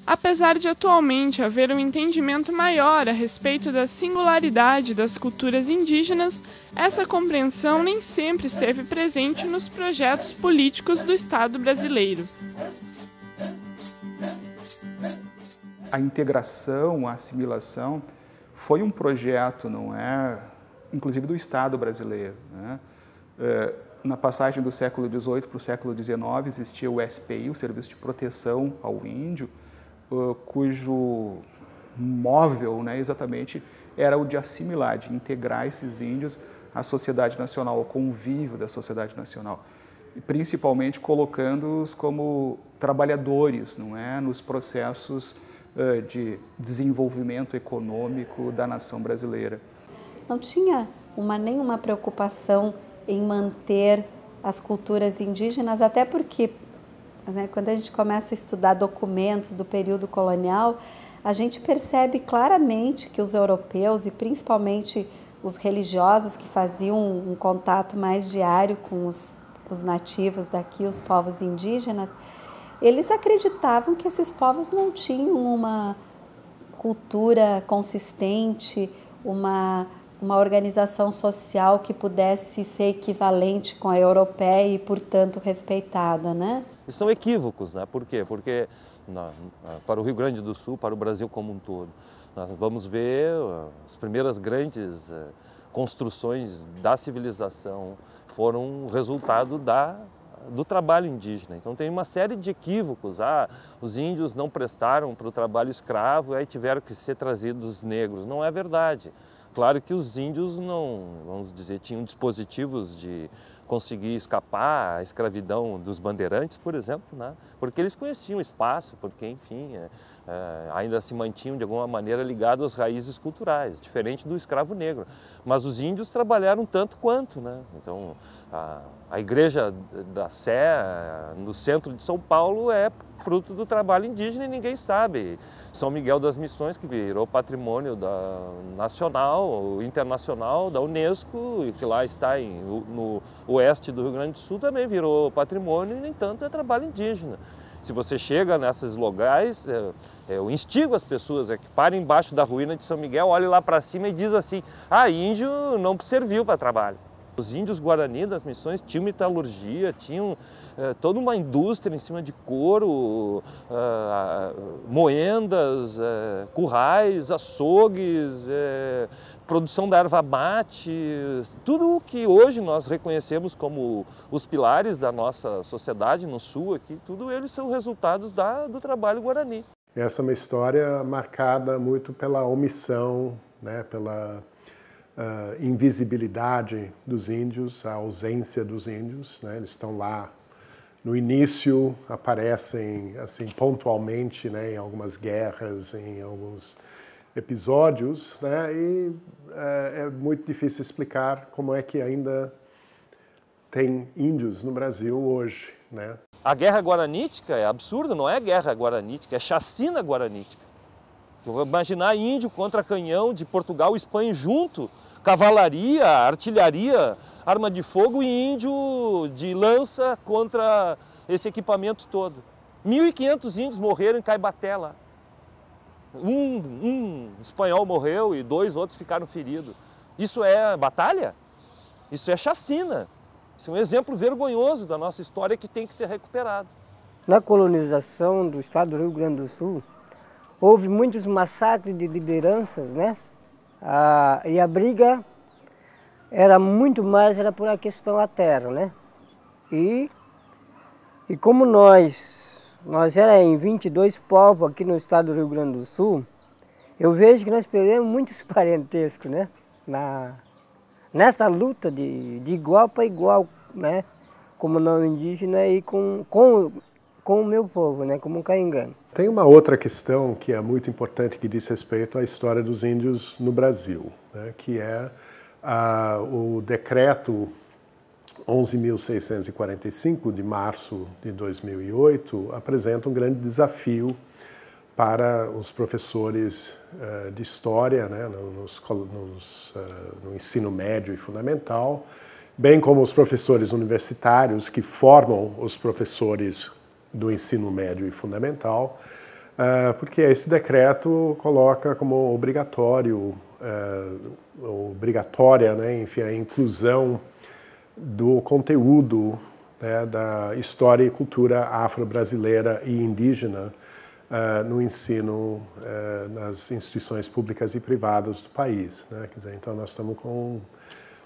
Apesar de atualmente haver um entendimento maior a respeito da singularidade das culturas indígenas, essa compreensão nem sempre esteve presente nos projetos políticos do Estado brasileiro. A integração, a assimilação, foi um projeto, não é, inclusive do Estado brasileiro, né? Na passagem do século XVIII para o século XIX existia o SPI, o Serviço de Proteção ao Índio, cujo móvel, né, exatamente era o de assimilar, de integrar esses índios à sociedade nacional, ao convívio da sociedade nacional, e principalmente colocando-os como trabalhadores, não é, nos processos de desenvolvimento econômico da nação brasileira. Não tinha nenhuma preocupação em manter as culturas indígenas, até porque, né, quando a gente começa a estudar documentos do período colonial, a gente percebe claramente que os europeus, e principalmente os religiosos que faziam um contato mais diário com os nativos daqui, os povos indígenas, eles acreditavam que esses povos não tinham uma cultura consistente, uma organização social que pudesse ser equivalente com a europeia e, portanto, respeitada, né? São equívocos, né? Por quê? Porque para o Rio Grande do Sul, para o Brasil como um todo, nós vamos ver as primeiras grandes construções da civilização foram resultado do trabalho indígena. Então tem uma série de equívocos. Os índios não prestaram para o trabalho escravo e aí tiveram que ser trazidos negros. Não é verdade. Claro que os índios não, vamos dizer, tinham dispositivos de conseguir escapar à escravidão dos bandeirantes, por exemplo, né? Porque eles conheciam o espaço, porque, enfim, ainda se mantinham de alguma maneira ligados às raízes culturais, diferente do escravo negro. Mas os índios trabalharam tanto quanto, né? Então, a igreja da Sé, no centro de São Paulo, é fruto do trabalho indígena e ninguém sabe. São Miguel das Missões, que virou patrimônio nacional, internacional, da Unesco, e que lá está no oeste do Rio Grande do Sul, também virou patrimônio e, no entanto, é trabalho indígena. Se você chega nesses locais, eu instigo as pessoas que parem embaixo da ruína de São Miguel, olhem lá para cima e diz assim: índio não serviu para trabalho. Os índios Guarani das Missões tinham metalurgia, tinham toda uma indústria em cima de couro, moendas, currais, açougues, produção da erva mate, tudo o que hoje nós reconhecemos como os pilares da nossa sociedade no sul aqui, tudo eles são resultados do trabalho Guarani. Essa é uma história marcada muito pela omissão, né, pela invisibilidade dos índios, a ausência dos índios, né? Eles estão lá no início, aparecem assim pontualmente, né, em algumas guerras, em alguns episódios, né? E é muito difícil explicar como é que ainda tem índios no Brasil hoje, né? A guerra guaranítica é absurda, não é guerra guaranítica, é chacina guaranítica. Imaginar índio contra canhão de Portugal e Espanha junto, cavalaria, artilharia, arma de fogo e índio de lança contra esse equipamento todo. 1.500 índios morreram em Caibaté lá. Um espanhol morreu e 2 outros ficaram feridos. Isso é batalha? Isso é chacina. Isso é um exemplo vergonhoso da nossa história que tem que ser recuperado. Na colonização do estado do Rio Grande do Sul, houve muitos massacres de lideranças, né? E a briga era muito mais por a questão da terra, né? E como nós éramos em 22 povos aqui no estado do Rio Grande do Sul, eu vejo que nós perdemos muitos parentescos, né? Nessa luta de igual para igual, né? Como não indígena e com o meu povo, né? Como um caingano. Tem uma outra questão que é muito importante que diz respeito à história dos índios no Brasil, né? Que é o decreto 11.645 de março de 2008 apresenta um grande desafio para os professores de história, né, no ensino médio e fundamental, bem como os professores universitários que formam os professores do ensino médio e fundamental, porque esse decreto coloca como obrigatória, né, enfim, a inclusão do conteúdo, né, da história e cultura afro-brasileira e indígena no ensino nas instituições públicas e privadas do país, né? Quer dizer, então nós estamos com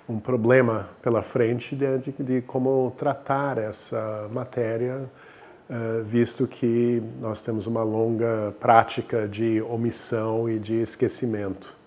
um problema pela frente de como tratar essa matéria, visto que nós temos uma longa prática de omissão e de esquecimento.